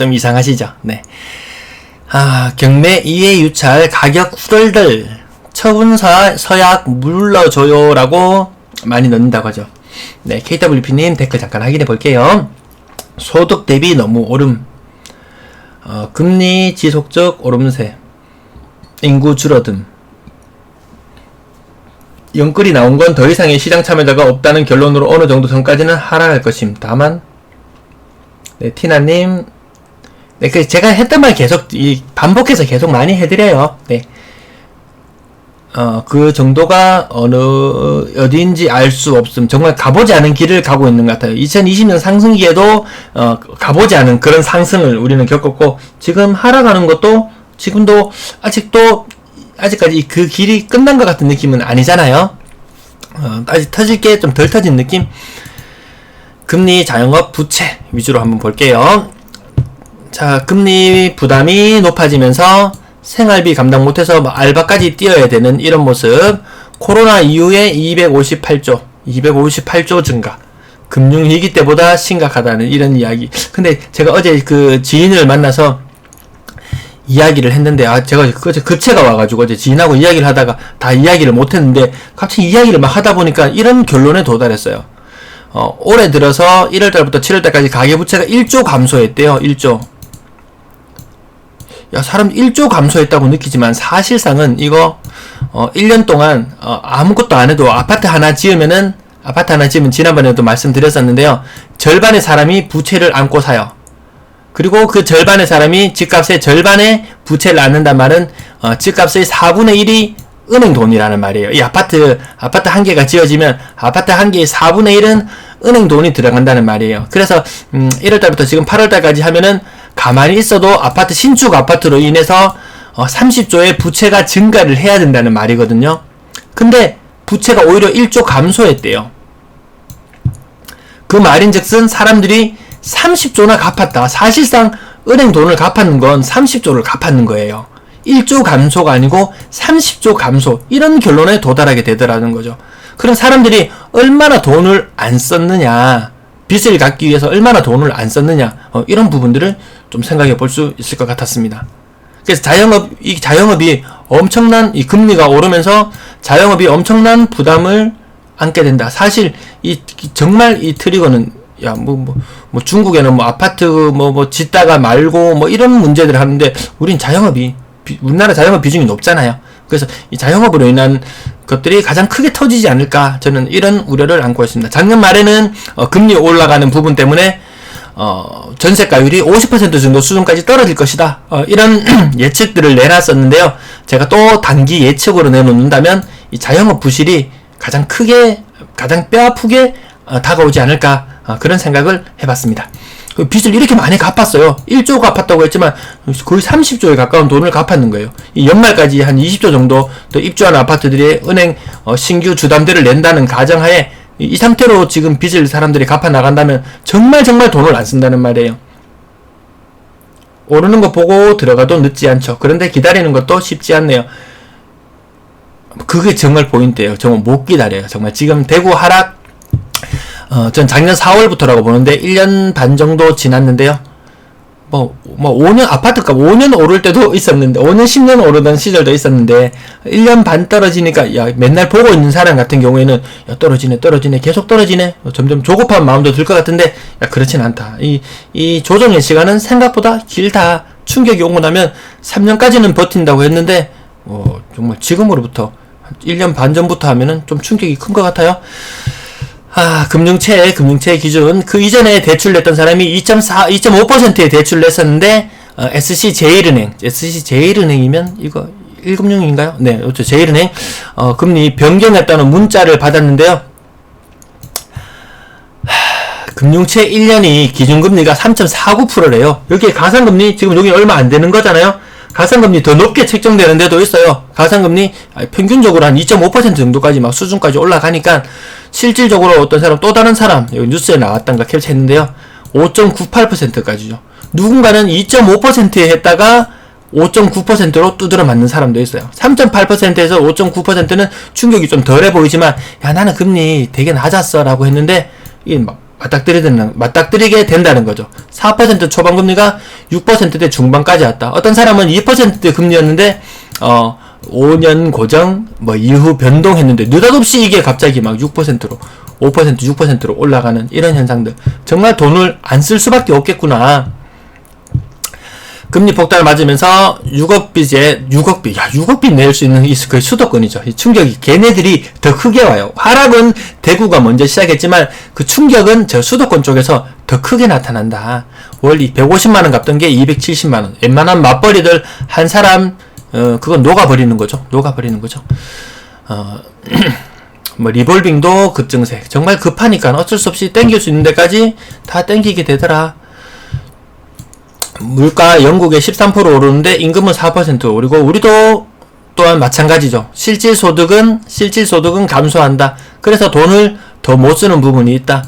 좀 이상하시죠? 네. 경매 2회 유찰 가격 후덜덜 처분 서약 물러줘요라고 많이 넣는다고 하죠. 네, KWP님 댓글 잠깐 확인해 볼게요. 소득 대비 너무 오름, 금리 지속적 오름세, 인구 줄어듦, 영끌이 나온 건 더 이상의 시장 참여자가 없다는 결론으로 어느 정도 선까지는 하락할 것임. 다만, 네, 티나님, 네, 제가 했던 말 계속, 반복해서 계속 많이 해드려요. 네. 그 정도가 어디인지 알 수 없음. 정말 가보지 않은 길을 가고 있는 것 같아요. 2020년 상승기에도, 가보지 않은 그런 상승을 우리는 겪었고, 지금 하락하는 것도, 지금도, 아직까지 그 길이 끝난 것 같은 느낌은 아니잖아요. 아직 터질 게 좀 덜 터진 느낌? 금리, 자영업, 부채 위주로 한번 볼게요. 자, 금리 부담이 높아지면서 생활비 감당 못해서 알바까지 뛰어야 되는 이런 모습. 코로나 이후에 258조 증가. 금융위기 때보다 심각하다는 이런 이야기. 근데 제가 어제 그 지인을 만나서 이야기를 했는데, 제가 어제 급체가 와가지고 어제 지인하고 이야기를 하다가 다 이야기를 못했는데, 갑자기 이야기를 막 하다 보니까 이런 결론에 도달했어요. 올해 들어서 1월달부터 7월달까지 가계부채가 1조 감소했대요. 1조. 야, 사람 1조 감소했다고 느끼지만 사실상은 이거 1년 동안 아무것도 안 해도 아파트 하나 지으면 지난번에도 말씀드렸었는데요. 절반의 사람이 부채를 안고 사요. 그리고 그 절반의 사람이 집값의 절반의 부채를 안는단 말은 집값의 4분의 1이 은행 돈이라는 말이에요. 이 아파트 한 개가 지어지면 아파트 한 개의 4분의 1은 은행 돈이 들어간다는 말이에요. 그래서 1월달부터 지금 8월달까지 하면은 가만히 있어도 신축 아파트로 인해서 30조의 부채가 증가를 해야 된다는 말이거든요. 근데 부채가 오히려 1조 감소했대요. 그 말인즉슨 사람들이 30조나 갚았다. 사실상 은행 돈을 갚았는 건 30조를 갚았는 거예요. 1조 감소가 아니고 30조 감소, 이런 결론에 도달하게 되더라는 거죠. 그럼 사람들이 얼마나 돈을 안 썼느냐, 빚을 갚기 위해서 얼마나 돈을 안 썼느냐, 이런 부분들을 좀 생각해 볼 수 있을 것 같았습니다. 그래서 자영업이 엄청난, 이 금리가 오르면서 자영업이 엄청난 부담을 안게 된다. 사실 정말 이 트리거는, 중국에는 아파트 짓다가 말고 이런 문제들을 하는데, 우리나라 자영업 비중이 높잖아요. 그래서 이 자영업으로 인한 것들이 가장 크게 터지지 않을까, 저는 이런 우려를 안고 있습니다. 작년 말에는 금리 올라가는 부분 때문에 전세가율이 50% 정도 수준까지 떨어질 것이다, 이런 예측들을 내놨었는데요. 제가 또 단기 예측으로 내놓는다면 이 자영업 부실이 가장 뼈아프게 다가오지 않을까, 그런 생각을 해봤습니다. 빚을 이렇게 많이 갚았어요. 1조 갚았다고 했지만 거의 30조에 가까운 돈을 갚았는 거예요. 이 연말까지 한 20조 정도 더 입주한 아파트들이 은행 신규 주담대를 낸다는 가정하에 이 상태로 지금 빚을 사람들이 갚아 나간다면 정말 돈을 안 쓴다는 말이에요. 오르는 거 보고 들어가도 늦지 않죠. 그런데 기다리는 것도 쉽지 않네요. 그게 정말 포인트예요. 정말 못 기다려요. 정말 지금 대구 하락, 전 작년 4월부터라고 보는데 1년 반 정도 지났는데요. 5년, 아파트값 5년 오를 때도 있었는데, 5년, 10년 오르던 시절도 있었는데, 1년 반 떨어지니까, 맨날 보고 있는 사람 같은 경우에는, 떨어지네, 계속 떨어지네, 점점 조급한 마음도 들 것 같은데, 그렇진 않다. 이 조정의 시간은 생각보다 길다. 충격이 오고 나면 3년까지는 버틴다고 했는데, 정말 지금으로부터, 1년 반 전부터 하면은 좀 충격이 큰 것 같아요. 금융채 기준, 그 이전에 대출 냈던 사람이 2.5%의 대출을 냈었는데, SC제일은행이면, 이거, 1금융인가요? 네, 그렇죠. 제일은행, 금리 변경했다는 문자를 받았는데요. 금융채 1년이 기준금리가 3.49%래요. 여기에 가상금리, 지금 여기 얼마 안 되는 거잖아요? 가상금리 더 높게 책정되는 데도 있어요. 가상금리 평균적으로 한 2.5% 정도까지 막 수준까지 올라가니까 실질적으로 어떤 사람, 또 다른 사람, 여기 뉴스에 나왔던가 캡처했는데요. 5.98%까지죠. 누군가는 2.5%에 했다가 5.9%로 두드려 맞는 사람도 있어요. 3.8%에서 5.9%는 충격이 좀 덜해 보이지만, 나는 금리 되게 낮았어 라고 했는데, 이게 막 맞닥뜨리게 된다는 거죠. 4% 초반 금리가 6%대 중반까지 왔다. 어떤 사람은 2%대 금리였는데 5년 고정 이후 변동했는데 느닷없이 이게 갑자기 막 6%로 5%, 6%로 올라가는 이런 현상들. 정말 돈을 안 쓸 수밖에 없겠구나. 금리 폭탄을 맞으면서 6억 빚 낼 수 있는 그 수도권이죠. 이 충격이 걔네들이 더 크게 와요. 하락은 대구가 먼저 시작했지만 그 충격은 저 수도권 쪽에서 더 크게 나타난다. 월 150만원 갚던 게 270만원. 웬만한 맞벌이들 한 사람 그건 녹아버리는 거죠. 리볼빙도 급증세. 정말 급하니까 어쩔 수 없이 땡길 수 있는 데까지 다 땡기게 되더라. 물가 영국에 13% 오르는데 임금은 4% 오르고 우리도 또한 마찬가지죠. 실질 소득은 감소한다. 그래서 돈을 더 못 쓰는 부분이 있다.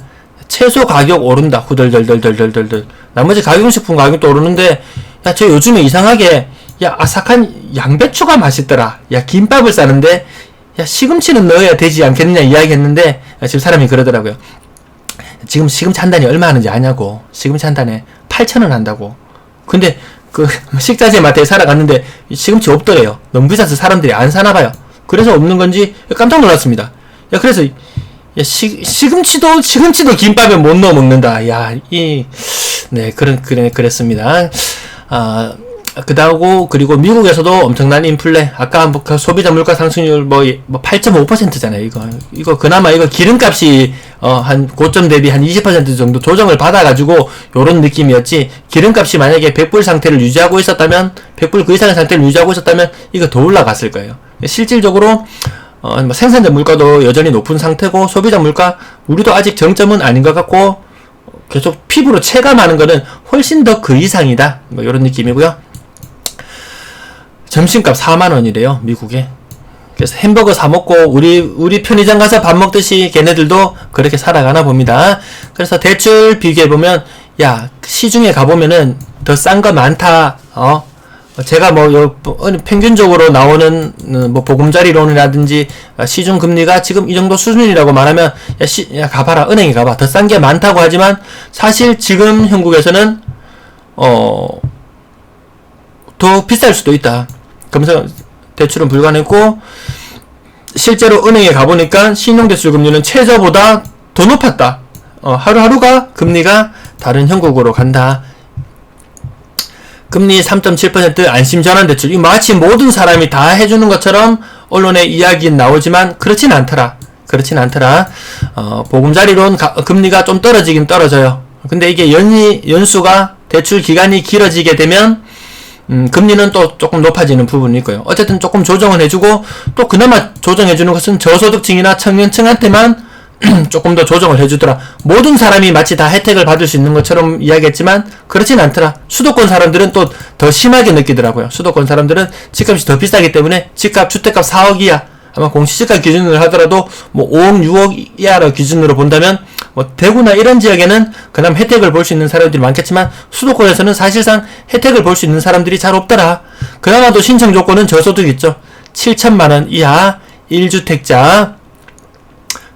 채소 가격 오른다. 후덜덜덜덜덜덜. 나머지 가공식품 가격도 오르는데 야, 저 요즘에 이상하게 아삭한 양배추가 맛있더라. 김밥을 싸는데 시금치는 넣어야 되지 않겠느냐 이야기했는데 지금 사람이 그러더라고요. 지금 시금치 한 단이 얼마 하는지 아냐고. 시금치 한 단에 8,000원 한다고. 근데 그 식자재 마트에 사러 갔는데 시금치 없더래요. 너무 비싸서 사람들이 안 사나봐요. 그래서 없는 건지 깜짝 놀랐습니다. 그래서 시금치도 김밥에 못 넣어 먹는다. 그랬습니다. 그리고 미국에서도 엄청난 인플레. 아까 소비자 물가 상승률 8.5%잖아요. 이거 그나마 기름값이 한 고점 대비 한 20% 정도 조정을 받아가지고 요런 느낌이었지. 기름값이 만약에 100불 상태를 유지하고 있었다면 100불 그 이상의 상태를 유지하고 있었다면 이거 더 올라갔을 거예요. 실질적으로 생산자 물가도 여전히 높은 상태고 소비자 물가 우리도 아직 정점은 아닌 것 같고 계속 피부로 체감하는 거는 훨씬 더 그 이상이다. 요런 느낌이고요. 점심값 4만원이래요, 미국에. 그래서 햄버거 사먹고, 우리 편의점 가서 밥 먹듯이 걔네들도 그렇게 살아가나 봅니다. 그래서 대출 비교해보면, 시중에 가보면은 더 싼 거 많다, 제가 평균적으로 나오는, 보금자리론이라든지, 시중 금리가 지금 이 정도 수준이라고 말하면, 가봐라, 은행에 가봐. 더 싼 게 많다고 하지만, 사실 지금 형국에서는, 더 비쌀 수도 있다. 그러면서 대출은 불가능했고 실제로 은행에 가보니까 신용대출 금리는 최저보다 더 높았다. 하루하루가 금리가 다른 형국으로 간다. 금리 3.7% 안심전환대출. 이 마치 모든 사람이 다 해주는 것처럼 언론에 이야기는 나오지만 그렇진 않더라. 보금자리론 금리가 좀 떨어지긴 떨어져요. 근데 이게 연수가 대출 기간이 길어지게 되면 금리는 또 조금 높아지는 부분이 있고요. 어쨌든 조금 조정을 해주고 또 그나마 조정해주는 것은 저소득층이나 청년층한테만 조금 더 조정을 해주더라. 모든 사람이 마치 다 혜택을 받을 수 있는 것처럼 이야기했지만 그렇진 않더라. 수도권 사람들은 또 더 심하게 느끼더라고요. 수도권 사람들은 집값이 더 비싸기 때문에 집값, 주택값 4억 이하 아마 공시지가 기준으로 하더라도 5억, 6억 이하로 기준으로 본다면 대구나 이런 지역에는 그나마 혜택을 볼 수 있는 사람들이 많겠지만 수도권에서는 사실상 혜택을 볼 수 있는 사람들이 잘 없더라. 그나마도 신청 조건은 저소득 있죠. 7천만원 이하 1주택자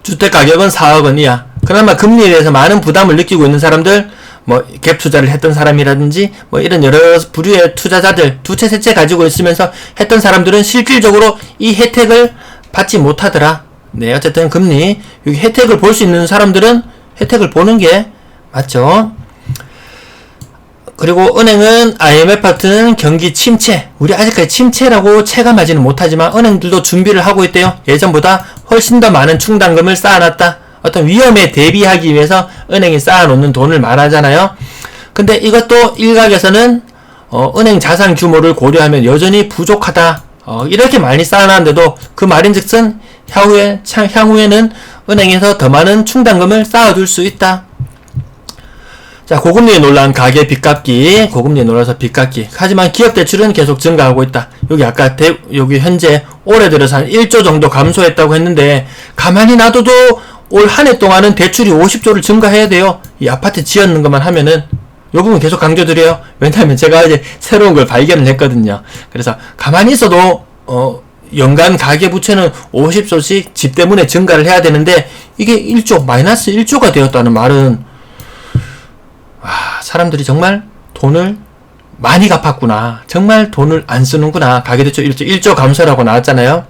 주택가격은 4억원 이하. 그나마 금리에 대해서 많은 부담을 느끼고 있는 사람들 갭 투자를 했던 사람이라든지 이런 여러 부류의 투자자들 두 채 세 채 가지고 있으면서 했던 사람들은 실질적으로 이 혜택을 받지 못하더라. 네, 어쨌든 금리 여기 혜택을 볼 수 있는 사람들은 혜택을 보는 게 맞죠. 그리고 은행은 IMF 같은 경기 침체, 우리 아직까지 침체라고 체감하지는 못하지만 은행들도 준비를 하고 있대요. 예전보다 훨씬 더 많은 충당금을 쌓아놨다. 어떤 위험에 대비하기 위해서 은행이 쌓아놓는 돈을 말하잖아요. 근데 이것도 일각에서는 은행 자산 규모를 고려하면 여전히 부족하다. 이렇게 많이 쌓아놨는데도 그 말인즉슨 향후에는 은행에서 더 많은 충당금을 쌓아둘 수 있다. 자, 고금리에 놀란 가계 빚갚기, 고금리에 놀라서 빚갚기. 하지만 기업 대출은 계속 증가하고 있다. 여기 아까 여기 현재 올해 들어서 한 1조 정도 감소했다고 했는데 가만히 놔둬도 올 한 해 동안은 대출이 50조를 증가해야 돼요. 이 아파트 지었는 것만 하면은 요 부분 계속 강조드려요. 왜냐하면 제가 이제 새로운 걸 발견을 했거든요. 그래서 가만히 있어도 연간 가계부채는 50조씩 집 때문에 증가를 해야 되는데 이게 1조, 마이너스 1조가 되었다는 말은 와, 사람들이 정말 돈을 많이 갚았구나. 정말 돈을 안 쓰는구나. 가계대출 1조 감소라고 나왔잖아요.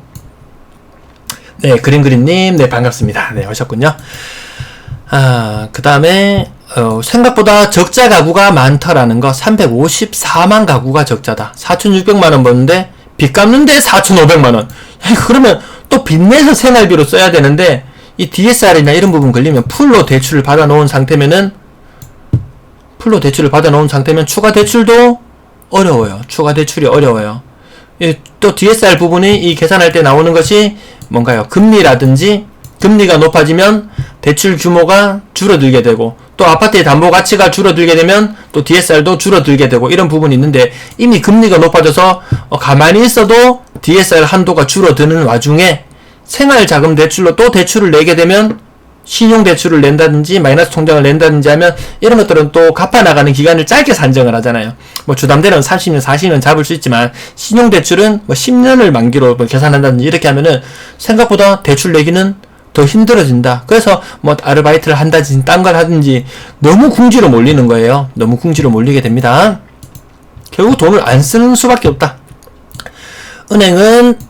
네, 그린그린님, 네, 반갑습니다. 네, 오셨군요. 그 다음에, 생각보다 적자 가구가 많더라는 거, 354만 가구가 적자다. 4,600만원 버는데, 빚 갚는데 4,500만원. 그러면 또 빚내서 생활비로 써야 되는데, 이 DSR이나 이런 부분 걸리면 풀로 대출을 받아놓은 상태면은, 추가 대출도 어려워요. 추가 대출이 어려워요. 또 DSR 부분이 이 계산할 때 나오는 것이 뭔가요? 금리라든지, 금리가 높아지면 대출 규모가 줄어들게 되고, 또 아파트의 담보 가치가 줄어들게 되면 또 DSR도 줄어들게 되고, 이런 부분이 있는데, 이미 금리가 높아져서 가만히 있어도 DSR 한도가 줄어드는 와중에 생활자금 대출로 또 대출을 내게 되면 신용대출을 낸다든지 마이너스 통장을 낸다든지 하면 이런 것들은 또 갚아나가는 기간을 짧게 산정을 하잖아요. 뭐 주담대는 30년, 40년 잡을 수 있지만 신용대출은 뭐 10년을 만기로 계산한다든지 이렇게 하면은 생각보다 대출 내기는 더 힘들어진다. 그래서 뭐 아르바이트를 한다든지 딴 걸 하든지 너무 궁지로 몰리는 거예요. 너무 궁지로 몰리게 됩니다. 결국 돈을 안 쓰는 수밖에 없다. 은행은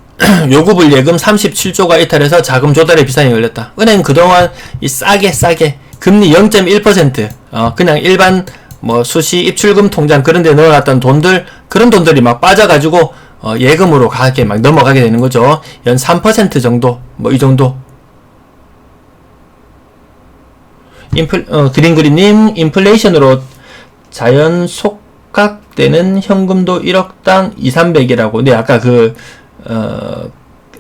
요구불 예금 37조가 이탈해서 자금 조달에 비상이 걸렸다. 은행은 그동안 이 싸게 금리 0.1% 그냥 일반 뭐 수시 입출금 통장 그런 데 넣어놨던 돈들, 그런 돈들이 막 빠져가지고 예금으로 가게 막 넘어가게 되는 거죠. 연 3% 정도, 뭐 이 정도. 그린그린님, 인플레이션으로 자연 속각되는 현금도 1억당 2,300이라고. 네, 아까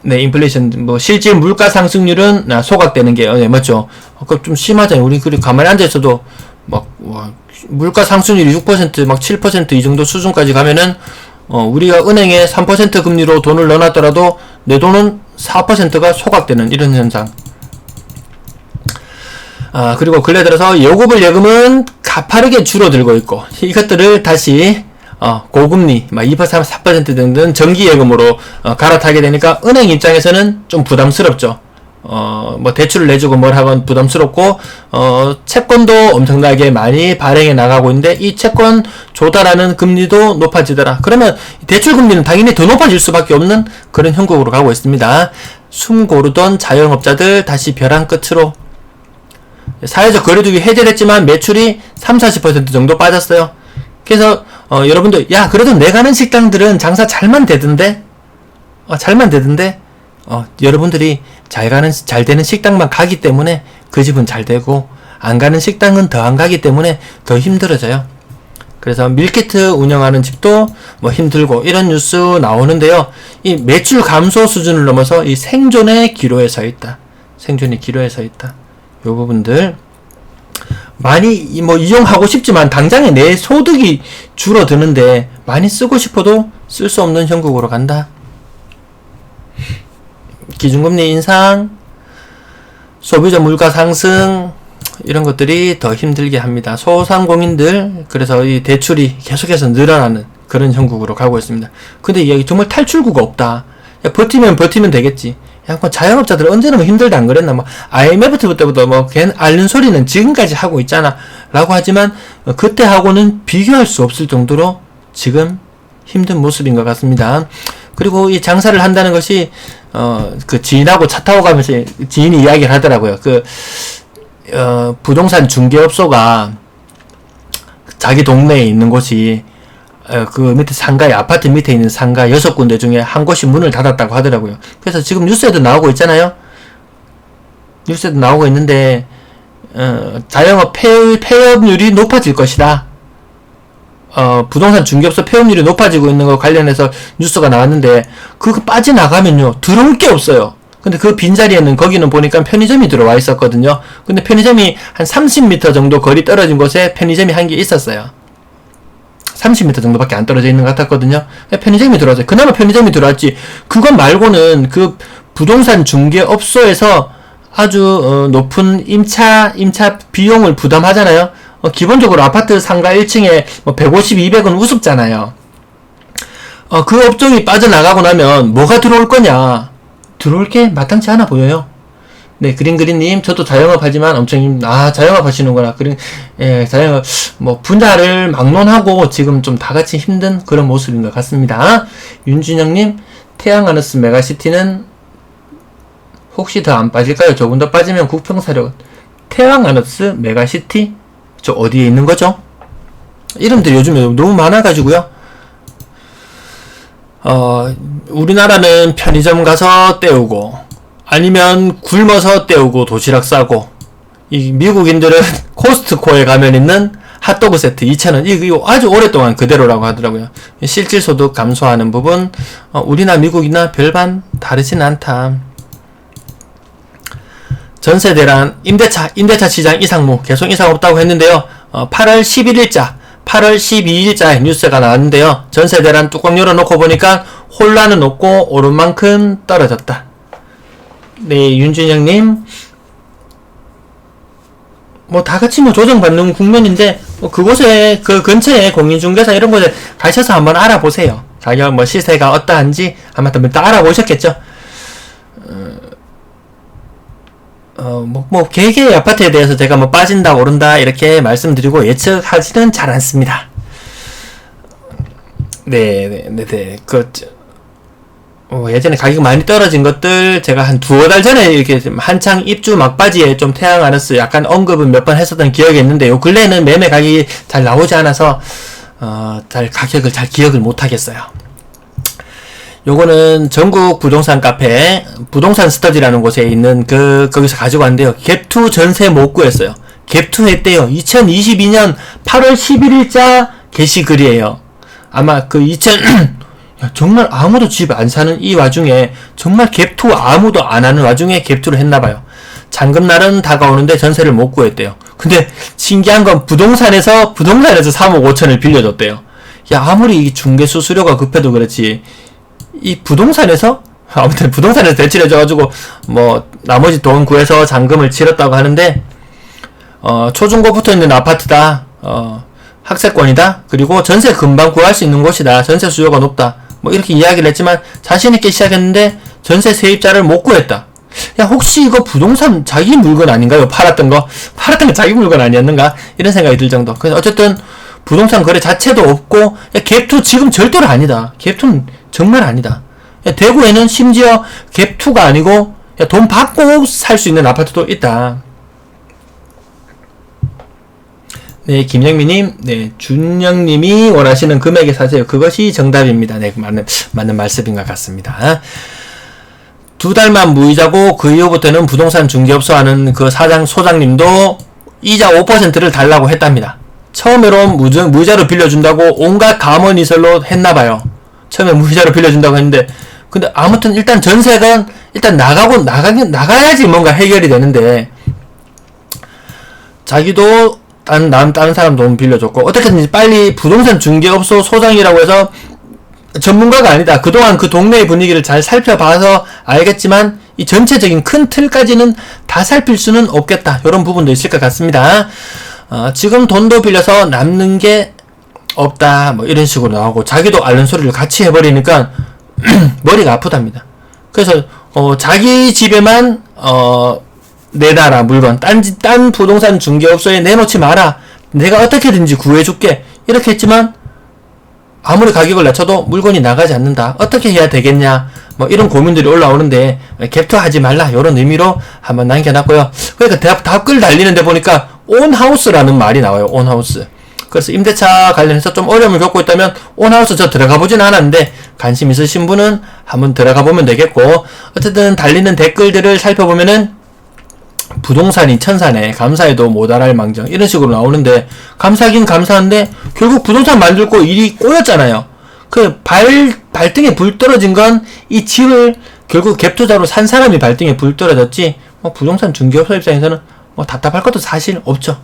네, 인플레이션, 뭐, 실질 물가 상승률은, 소각되는 게, 네, 맞죠? 그거 좀 심하잖아요. 우리, 가만히 앉아있어도, 막, 와, 물가 상승률이 6%, 막 7% 이 정도 수준까지 가면은, 우리가 은행에 3% 금리로 돈을 넣어놨더라도, 내 돈은 4%가 소각되는 이런 현상. 그리고 근래 들어서 요구불 예금은 가파르게 줄어들고 있고, 이것들을 다시, 고금리, 2%, 4% 등등 정기예금으로, 갈아타게 되니까 은행 입장에서는 좀 부담스럽죠. 뭐 대출을 내주고 뭘 하건 부담스럽고, 채권도 엄청나게 많이 발행해 나가고 있는데, 이 채권 조달하는 금리도 높아지더라. 그러면 대출 금리는 당연히 더 높아질 수밖에 없는 그런 형국으로 가고 있습니다. 숨 고르던 자영업자들 다시 벼랑 끝으로. 사회적 거리두기 해제됐지만 매출이 30-40% 정도 빠졌어요. 그래서 여러분들, 야, 그래도 내 가는 식당들은 장사 잘만 되던데, 여러분들이 잘 되는 식당만 가기 때문에 그 집은 잘 되고, 안 가는 식당은 더 안 가기 때문에 더 힘들어져요. 그래서 밀키트 운영하는 집도 뭐 힘들고 이런 뉴스 나오는데요. 이 매출 감소 수준을 넘어서 이 생존의 기로에 서 있다. 요 부분들 많이 뭐 이용하고 싶지만 당장에 내 소득이 줄어드는데 많이 쓰고 싶어도 쓸 수 없는 형국으로 간다. 기준금리 인상, 소비자 물가 상승, 이런 것들이 더 힘들게 합니다. 소상공인들, 그래서 이 대출이 계속해서 늘어나는 그런 형국으로 가고 있습니다. 근데 이게 정말 탈출구가 없다. 야, 버티면 되겠지. 야, 자영업자들 언제나 힘들다 안 그랬나? 뭐 IMF 때부터 뭐 걔는 앓는 소리는 지금까지 하고 있잖아 라고 하지만 그때 하고는 비교할 수 없을 정도로 지금 힘든 모습인 것 같습니다. 그리고 이 장사를 한다는 것이 그 지인하고 차 타고 가면서 지인이 이야기를 하더라고요. 부동산 중개업소가 자기 동네에 있는 곳이 그 밑에 상가에, 아파트 밑에 있는 상가 6군데 중에 한 곳이 문을 닫았다고 하더라고요. 그래서 지금 뉴스에도 나오고 있잖아요. 뉴스에도 나오고 있는데, 자영업 폐업률이 높아질 것이다. 부동산 중개업소 폐업률이 높아지고 있는 거 관련해서 뉴스가 나왔는데, 그거 빠져나가면요, 들어올 게 없어요. 근데 그 빈자리에는 거기는 보니까 편의점이 들어와 있었거든요. 근데 편의점이 한 30m 정도 거리 떨어진 곳에 편의점이 한 개 있었어요. 30m 정도밖에 안 떨어져 있는 것 같았거든요. 편의점이 들어왔어요. 그나마 편의점이 들어왔지. 그것 말고는 그 부동산 중개업소에서 아주 높은 임차 비용을 부담하잖아요. 기본적으로 아파트 상가 1층에 뭐 150, 200은 우습잖아요. 그 업종이 빠져나가고 나면 뭐가 들어올 거냐? 들어올 게 마땅치 않아 보여요. 네, 그린님, 저도 자영업 하지만 엄청 자영업 하시는구나. 자영업, 분야를 막론하고 지금 좀 다 같이 힘든 그런 모습인 것 같습니다. 윤준영님, 태양하너스 메가시티는 혹시 더 안 빠질까요? 조금 더 빠지면 국평사력. 태양하너스 메가시티? 저 어디에 있는 거죠? 이름들이 요즘에 너무 많아가지고요. 우리나라는 편의점 가서 때우고, 아니면 굶어서 때우고 도시락 싸고, 이 미국인들은 코스트코에 가면 있는 핫도그 세트 2,000원, 이거 아주 오랫동안 그대로라고 하더라고요. 실질소득 감소하는 부분, 우리나 미국이나 별반 다르진 않다. 전세대란, 임대차 시장 이상무, 계속 이상 없다고 했는데요. 8월 11일자, 8월 12일자에 뉴스가 나왔는데요. 전세대란 뚜껑 열어놓고 보니까 혼란은 없고 오른 만큼 떨어졌다. 네, 윤준영님, 다같이 조정받는 국면인데, 그곳에, 그 근처에 공인중개사 이런 곳에 가셔서 한번 알아보세요. 가격, 시세가 어떠한지, 아마 또 알아보셨겠죠? 개개의 아파트에 대해서 제가 빠진다, 오른다, 이렇게 말씀드리고 예측하지는 잘 않습니다. 네. 예전에 가격 많이 떨어진 것들 제가 한 두어 달 전에 이렇게 한창 입주 막바지에 좀 태양하너스 약간 언급은 몇 번 했었던 기억이 있는데, 요 근래에는 매매 가격이 잘 나오지 않아서 가격을 잘 기억을 못 하겠어요. 요거는 전국 부동산 카페 부동산 스터디라는 곳에 있는 거기서 가지고 왔는데요. 갭투 전세 못 구했어요. 갭투 했대요. 2022년 8월 11일자 게시글이에요. 아마 정말 아무도 집 안 사는 이 와중에, 정말 갭투 아무도 안 하는 와중에 갭투를 했나봐요. 잔금날은 다가오는데 전세를 못 구했대요. 근데 신기한 건 부동산에서 3억 5천을 빌려줬대요. 아무리 이 중개수 수료가 급해도 그렇지, 이 부동산에서 대출해줘가지고 나머지 돈 구해서 잔금을 치렀다고 하는데, 초중고 붙어있는 아파트다, 학세권이다, 그리고 전세 금방 구할 수 있는 곳이다, 전세 수요가 높다, 이렇게 이야기를 했지만 자신있게 시작했는데 전세 세입자를 못 구했다. 혹시 이거 부동산 자기 물건 아닌가요? 팔았던 거 자기 물건 아니었는가? 이런 생각이 들 정도. 그래서 어쨌든 부동산 거래 자체도 없고, 갭투 지금 절대로 아니다. 갭투는 정말 아니다. 대구에는 심지어 갭투가 아니고 돈 받고 살 수 있는 아파트도 있다. 네, 김영미님, 네, 준영님이 원하시는 금액에 사세요. 그것이 정답입니다. 네, 맞는 말씀인 것 같습니다. 2달만 무이자고 그 이후부터는 부동산 중개업소 하는 그 소장님도 이자 5%를 달라고 했답니다. 처음으로 무이자로 빌려준다고 온갖 감언이설로 했나봐요. 처음에 무이자로 빌려준다고 했는데, 근데 아무튼 일단 전세가 일단 나가야지 뭔가 해결이 되는데, 자기도 다른 사람 돈 빌려줬고, 어떻게든지 빨리 부동산 중개업소 소장이라고 해서 전문가가 아니다. 그동안 그 동네의 분위기를 잘 살펴봐서 알겠지만, 이 전체적인 큰 틀까지는 다 살필 수는 없겠다. 이런 부분도 있을 것 같습니다. 지금 돈도 빌려서 남는 게 없다. 이런 식으로 나오고, 자기도 앓는 소리를 같이 해버리니까, 머리가 아프답니다. 그래서, 자기 집에만, 내놔라, 물건. 딴 부동산 중개업소에 내놓지 마라. 내가 어떻게든지 구해줄게. 이렇게 했지만, 아무리 가격을 낮춰도 물건이 나가지 않는다. 어떻게 해야 되겠냐. 이런 고민들이 올라오는데, 갭투 하지 말라. 이런 의미로 한번 남겨놨고요. 그러니까 답글 달리는데 보니까, 온하우스라는 말이 나와요. 온하우스. 그래서 임대차 관련해서 좀 어려움을 겪고 있다면, 온하우스 저 들어가 보진 않았는데, 관심 있으신 분은 한번 들어가 보면 되겠고, 어쨌든 달리는 댓글들을 살펴보면은, 부동산이 천사네, 감사해도 못알아할 망정, 이런 식으로 나오는데, 감사하긴 감사한데 결국 부동산 만들고 일이 꼬였잖아요. 그 발등에 불 떨어진 건 이 집을 결국 갭투자로 산 사람이 발등에 불 떨어졌지, 부동산 중개업소 입장에서는 답답할 것도 사실 없죠.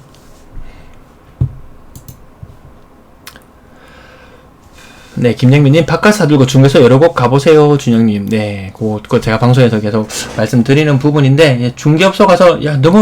네, 김영민님, 바깥 사들고 중개소 여러 곳 가보세요. 준영님, 네, 그거 제가 방송에서 계속 말씀드리는 부분인데, 중개업소 가서 너무